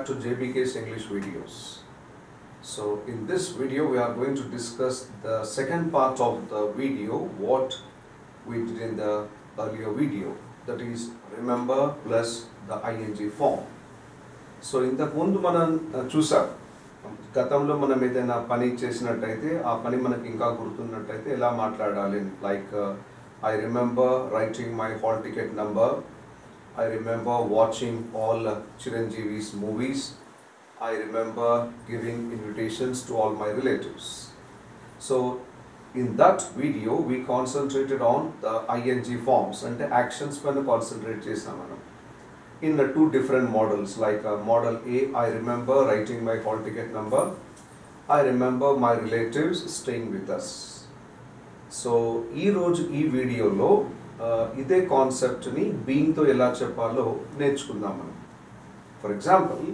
back to JPK's English videos. So in this video we are going to discuss the second part of the video what we did in the earlier video, that is remember plus the ing form. So ఇంతకు ముందు మనం చూసాం గతంలో మనం ఏదైనా పని చేసినట్టయితే ఆ పని మనకి ఇంకా గుర్తున్నట్టయితే ఎలా మాట్లాడాలి, like I remember writing my hall ticket number, I remember watching all Chiranjeevi's movies, I remember giving invitations to all my relatives. So in that video we concentrated on the ing forms and the actions పైన concentrate చేసాం మనం in the two different models, like model A, I remember writing my hall ticket number, I remember my relatives staying with us. So ఈరోజు ఈ వీడియోలో ఇదే కాన్సెప్ట్ని బీయింగ్తో ఎలా చెప్పాలో నేర్చుకుందాం మనం. ఫర్ ఎగ్జాంపుల్,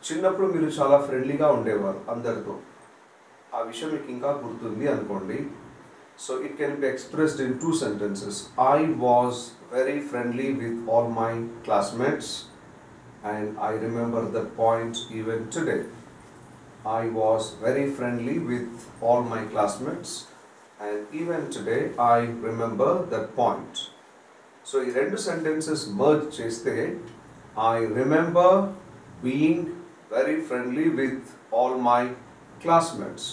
చిన్నప్పుడు మీరు చాలా ఫ్రెండ్లీగా ఉండేవారు అందరితో, ఆ విషయం మీకు ఇంకా గుర్తుంది అనుకోండి. So it can be expressed in 2 sentences. I was very friendly with all my classmates and I remember that point even today. I was very friendly with all my classmates and even today I remember that point. So ఈ రెండు sentences merge చేస్తే I remember being very friendly with all my classmates.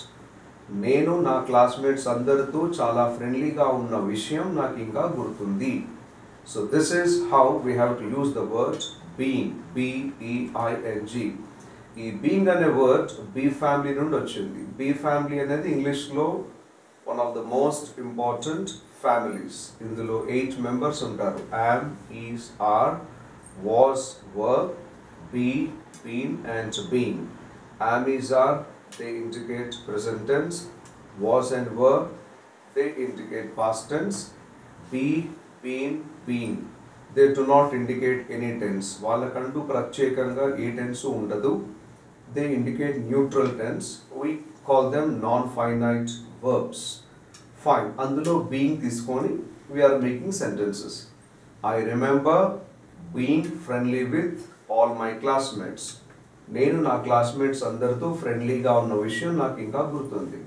నేను నా classmates అందరితో చాలా ఫ్రెండ్లీగా ఉన్న విషయం నాకు ఇంకా గుర్తుంది. So this is how we have to use the word being, B-E-I-N-G. ఈ బీయింగ్ అనే వర్డ్ బీ ఫ్యామిలీ నుండి వచ్చింది. బీ ఫ్యామిలీ అనేది ఇంగ్లీష్లో one of the most important families. ఇందులో 8 members ఉంటారు. Am, is, are, was, were, be, been and being. Am, is, are they indicate present tense. Was and were they indicate past tense. Be, been, being they do not indicate any tense. వాళ్ళకంటూ ప్రత్యేకంగా ఏ tense ఉండదు. They indicate neutral tense. We call them non-finite verbs. Fine. అందులో being తీసుకొని we are making sentences. I remember being friendly with all my classmates. నేను నా classmates అందరితో ఫ్రెండ్లీగా ఉన్న విషయం నాకు ఇంకా గుర్తుంది.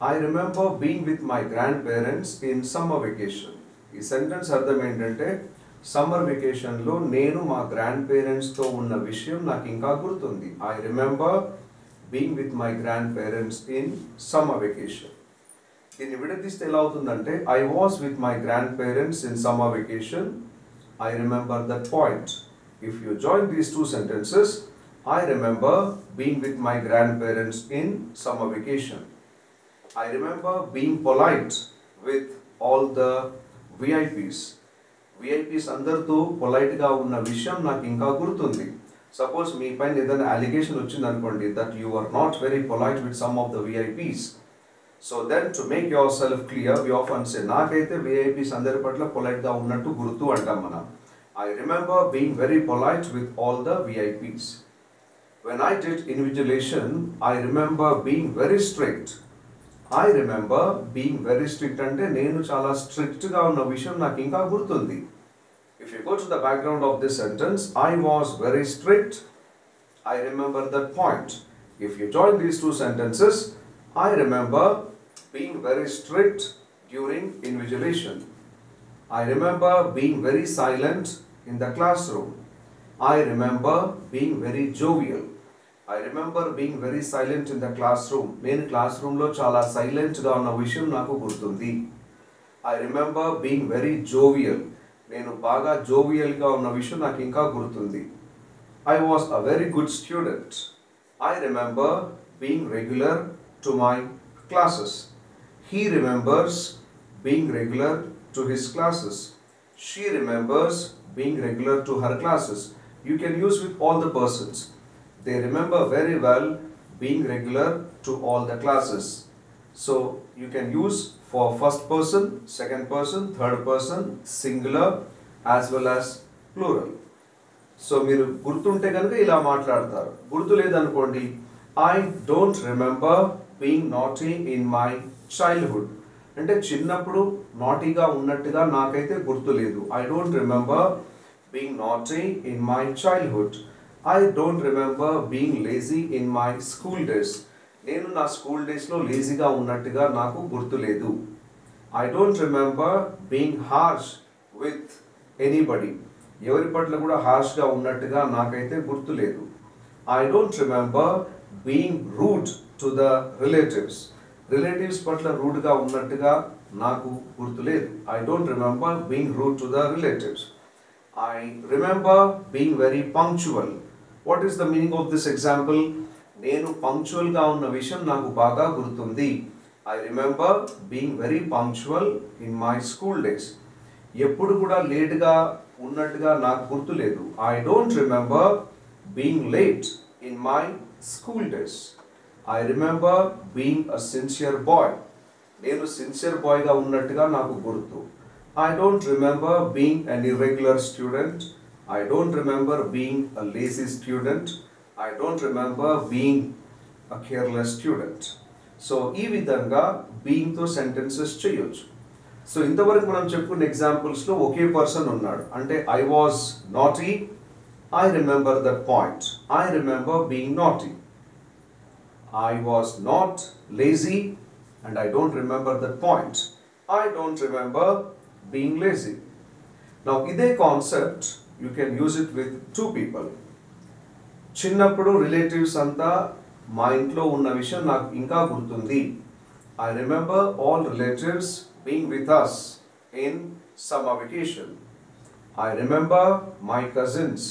I remember being with my grandparents in summer vacation. ఈ సెంటెన్స్ అర్థం ఏంటంటే సమ్మర్ వెకేషన్లో నేను మా గ్రాండ్ పేరెంట్స్తో ఉన్న విషయం నాకు ఇంకా గుర్తుంది. I remember being with my grandparents in summer vacation. దీన్ని విడదీస్తే ఎలా అవుతుందంటే I was with my grandparents in summer vacation. I remember that point. If you join these 2 sentences, I remember being with my grandparents in summer vacation. I remember being polite with all the VIPs. VIPs అందరితో పొలైట్గా ఉన్న విషయం నాకు ఇంకా గుర్తుంది. Suppose మీ పైన ఏదైనా allegation వచ్చింది అనుకోండి that you are not very polite with some of the VIPs. So then to make yourself clear, we often say నాకైతే VIPs అందరి పట్ల పొలైట్గా ఉన్నట్టు గుర్తు అంటాం మనం. I remember being very polite with all the VIPs. When I did invigilation, I remember being very strict. I remember being very strict అంటే నేను చాలా స్ట్రిక్ట్గా ఉన్న విషయం నాకు ఇంకా గుర్తుంది. If you go to the background of this sentence, I was very strict. I remember that point. If you join these 2 sentences, I remember being very strict during invigilation. I remember being very silent in the classroom. I remember being very jovial. I remember being very silent in the classroom. నేను క్లాస్రూమ్లో చాలా సైలెంట్గా ఉన్న విషయం నాకు గుర్తుంది. I remember being very jovial. నేను బాగా జోవియల్గా ఉన్న విషయం నాకు ఇంకా గుర్తుంది. I was a very good student. I remember being regular to my classes. He remembers being regular to his classes. She remembers being regular to her classes. You can use with all the persons. They remember very well being regular to all the classes. So you can use for first person, second person, third person, singular as well as plural. So మీరు గుర్తుంటే కనుక ఇలా మాట్లాడతారు. గుర్తు లేదనుకోండి I don't remember being naughty in my childhood. అంటే చిన్నప్పుడు నాటీగా ఉన్నట్టుగా నాకైతే గుర్తు లేదు. I don't remember being naughty in my childhood. I don't remember being lazy in my school days. నేను నా స్కూల్ డేస్లో లేజీగా ఉన్నట్టుగా నాకు గుర్తులేదు. I don't remember being harsh with anybody. ఎవరి పట్ల కూడా హార్ష్గా ఉన్నట్టుగా నాకైతే గుర్తులేదు. I don't remember being rude to the relatives. Relatives పట్ల రూడ్గా ఉన్నట్టుగా నాకు గుర్తులేదు. I don't remember being rude to the relatives. I remember being very punctual. What is the meaning of this example? నేను పంక్చువల్గా ఉన్న విషయం నాకు బాగా గుర్తుంది. I remember being very punctual in my school days. ఎప్పుడు కూడా లేట్గా ఉన్నట్టుగా నాకు గుర్తులేదు. I don't remember being late in my school days. I remember being a sincere boy. నేను సిన్సియర్ బాయ్గా ఉన్నట్టుగా నాకు గుర్తు. I don't remember being an irregular student. I don't remember being a lazy student. I don't remember being a careless student. So ఈ విధంగా బీయింగ్తో sentences చేయొచ్చు. So ఇంతవరకు మనం చెప్పుకున్న ఎగ్జాంపుల్స్లో ఒకే పర్సన్ ఉన్నాడు. అంటే I was naughty. I remember that point. I remember being naughty. I was not lazy and I don't remember that point. I don't remember being lazy. Now, ఇదే concept you can use it with two people. చిన్నప్పుడు relatives అంతా మా ఇంట్లో ఉన్న విషయం నాకు ఇంకా గుర్తుంది. I remember all relatives being with us in summer vacation. I remember my cousins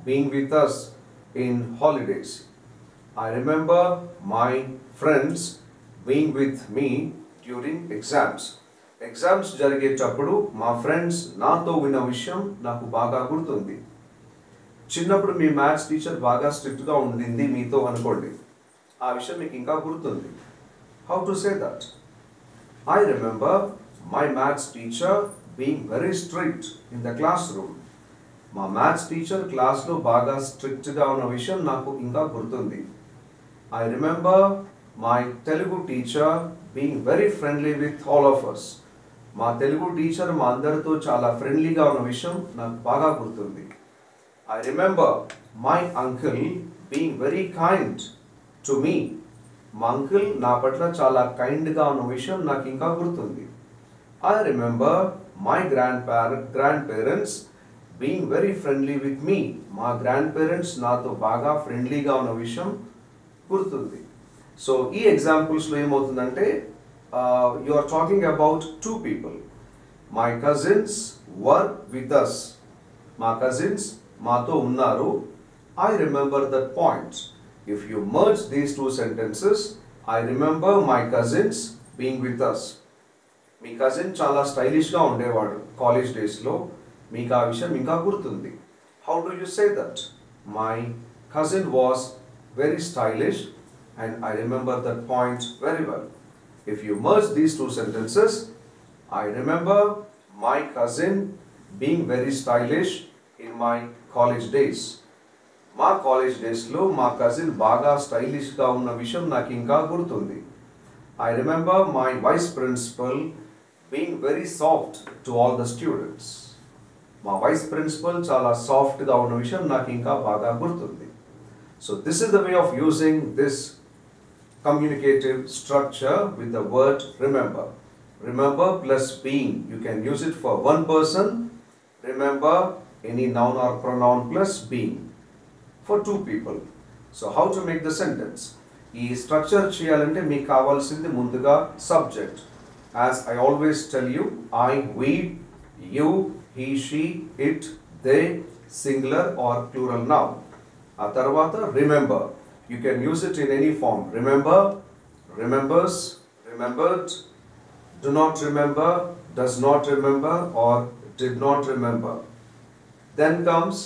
being with us in holidays. I remember my friends being with me during exams. Exams జరిగేటప్పుడు మా ఫ్రెండ్స్ నాతో విన్న విషయం నాకు బాగా గుర్తుంది. చిన్నప్పుడు మీ మ్యాథ్స్ టీచర్ బాగా స్ట్రిక్ట్గా ఉండింది మీతో అనుకోండి, ఆ విషయం మీకు ఇంకా గుర్తుంది. How to say that? I remember my maths teacher being very strict in the classroom. మా మ్యాథ్స్ టీచర్ క్లాస్లో బాగా స్ట్రిక్ట్గా ఉన్న విషయం నాకు ఇంకా గుర్తుంది. I remember my Telugu teacher being very friendly with all of us. మా తెలుగు టీచర్ మా అందరితో చాలా ఫ్రెండ్లీగా ఉన్న విషయం నాకు బాగా గుర్తుంది. I remember my uncle being very kind to me. మా అంకుల్ నా పట్ల చాలా కైండ్గా ఉన్న విషయం నాకు ఇంకా గుర్తుంది. I remember my grandparents being very friendly with me. మా గ్రాండ్ పేరెంట్స్ నాతో బాగా ఫ్రెండ్లీగా ఉన్న విషయం గుర్తుంది. సో ఈ ఎగ్జాంపుల్స్లో ఏమవుతుందంటే you are talking about two people. My cousins were with us. మా కజిన్స్ మాతో ఉన్నారు. I remember that point. If you merge these two sentences, I remember my cousins being with us. Me cousin చాలా స్టైలిష్గా ఉండేవాడు college డేస్లో, మీకు ఆ విషయం ఇంకా గుర్తుంది. How do you say that? My cousin was very stylish and I remember that point very well. If you merge these two sentences, I remember my cousin being very stylish in my college days. మా college డేస్లో మా cousin బాగా స్టైలిష్గా ఉన్న విషయం నాకు ఇంకా గుర్తుంది. I remember my vice principal being very soft to all the students. మా వైస్ ప్రిన్సిపల్ చాలా సాఫ్ట్గా ఉన్న విషయం నాకు ఇంకా బాగా గుర్తుంది. So this is the way of using this communicative structure with the word remember. Remember plus being. You can use it for one person. Remember any noun or pronoun plus being for two people. So how to make the sentence? ఈ structure చేయాలంటే మీకు కావాల్సింది ముందుగా subject. As I always tell you, I, we, you, he, she, it, they, singular or plural noun. ఆ తర్వాత remember. You can use it in any form. Remember, remembers, remembered, do not remember, does not remember or did not remember. Then comes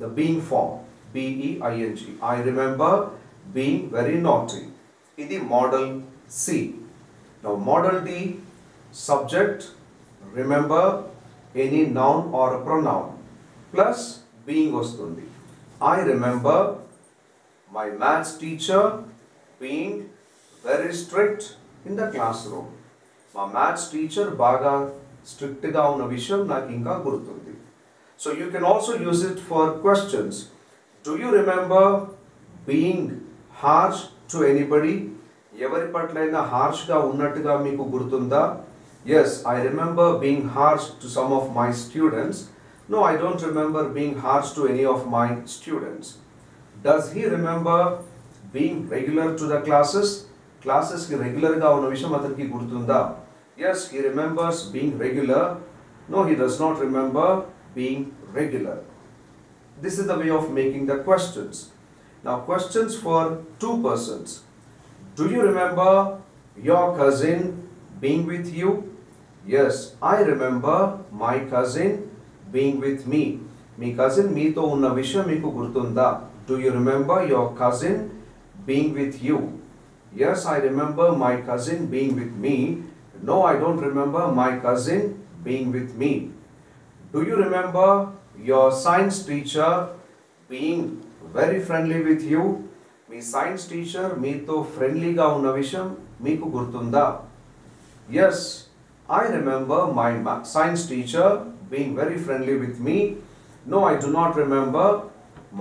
the being form. B-E-I-N-G. I remember being very naughty. Idi model C. Now model D, subject, remember, any noun or pronoun plus being vastundi. I remember my maths teacher being very strict in the classroom. My maths teacher baga strict ga unna vishayam naku inka gurtundi. So you can also use it for questions. Do you remember being harsh to anybody? ఎవరి పట్లైనా హార్ష్గా ఉన్నట్టుగా మీకు గుర్తుందా? Yes, I remember being harsh to some of my students. No, I don't remember being harsh to any of my students. Does he remember being regular to the classes? Classes ki regular ga ఉన్న విషయం అతనికి గుర్తుందా? Yes, he remembers being regular. No, he does not remember being regular. This is the way of making the questions. Now questions for two persons. Do you remember your cousin being with you? Yes, I remember my cousin being with me. Me cousin మీతో ఉన్న విషయం మీకు గుర్తుందా? Do you remember your cousin being with you? Yes, I remember my cousin being with me. No, I don't remember my cousin being with me. Do you remember your science teacher being very friendly with you? Me science teacher మీతో ఫ్రెండ్లీగా ఉన్న విషయం మీకు గుర్తుందా? Yes, I remember my science teacher being very friendly with me. No, I do not remember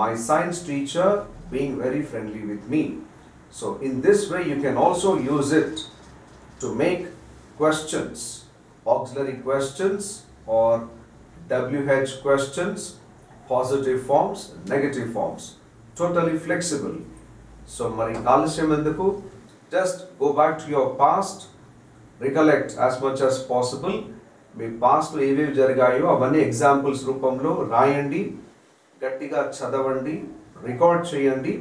my science teacher being very friendly with me. So in this way you can also use it to make questions, auxiliary questions or WH questions, positive forms, negative forms, totally flexible. So మరి ఆలస్యం ఎందుకు? Just go back to your past, recollect as much as possible. మీ పాస్ట్లో ఏవేవి జరిగాయో అవన్నీ examples రూపంలో రాయండి, గట్టిగా చదవండి, రికార్డ్ చేయండి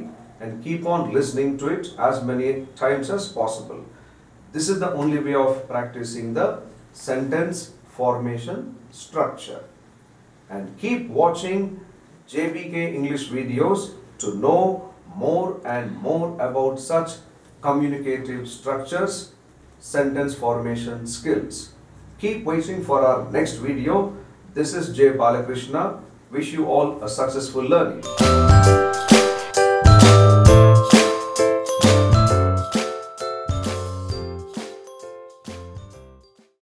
and keep on listening to it as many times as possible. This is the only way of practicing the sentence formation structure. And keep watching JBK English videos to know more and more about such communicative structures, sentence formation skills. Keep waiting for our next video. This is J. Balakrishna. Wish you all a successful learning.